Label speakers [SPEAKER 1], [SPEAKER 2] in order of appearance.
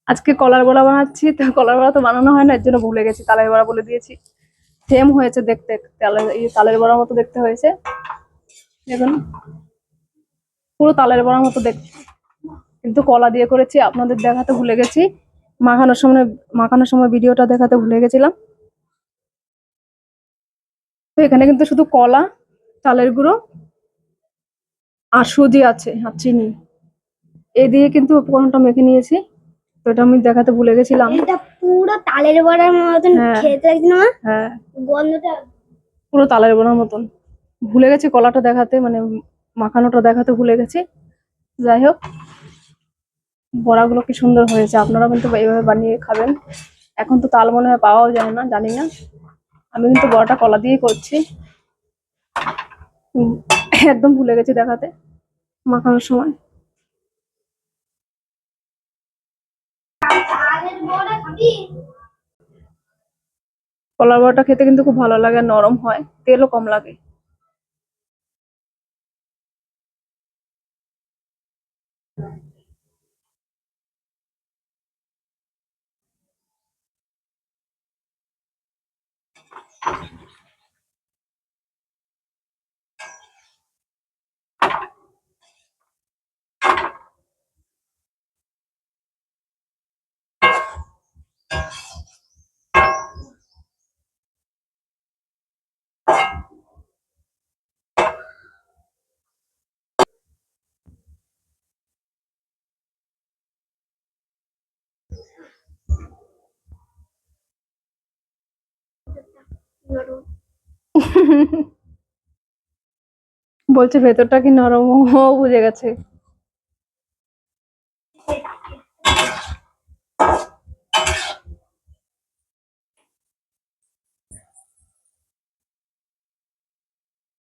[SPEAKER 1] আজকে কলার বড়া বানাচ্ছি, তো কলার বড়া তো বানানো হয় না, এর জন্য ভুলে গেছি, তালের বড়া বলে দিয়েছি। সেম হয়েছে দেখতে, তালের বড়ার মতো দেখতে হয়েছে। দেখুন, পুরো তালের বড়ার মতো দেখতে, কিন্তু কলা দিয়ে করেছি। আপনাদের দেখাতে ভুলে গেছি, মাখানোর সময় ভিডিওটা দেখাতে ভুলে গেছিলাম। তো এখানে কিন্তু শুধু কলা, চালের গুঁড়ো আর সুজি আছে আর চিনি, এই দিয়ে কিন্তু উপকরণটা মেখে নিয়েছি। তো এটা আমি দেখাতে ভুলে গেছিলাম।
[SPEAKER 2] এটা পুরো তালের বড়ার মতন খেতে লাগছে না?
[SPEAKER 1] হ্যাঁ,
[SPEAKER 2] গন্ধটা
[SPEAKER 1] পুরো তালের বড়ার মতন। ভুলে গেছি কলাটা দেখাতে, মানে মাখানোটা দেখাতে ভুলে গেছি। যাই হোক, বড়াগুলো কি সুন্দর হয়েছে, আপনারা কিন্তু এইভাবে বানিয়ে খাবেন। এখন তো তাল মনে হয় পাওয়াও যায় না, জানি না। আমি কিন্তু বড়াটা কলা দিয়েই করছি। একদম ভুলে গেছি দেখাতে মাখানোর সময়।
[SPEAKER 2] তালের বড়া খাবি?
[SPEAKER 1] কলার বড়াটা খেতে কিন্তু খুব ভালো লাগে, নরম হয়, তেলও কম লাগে। বলছে ভেতরটা কি নরম, ও বুঝে গেছে।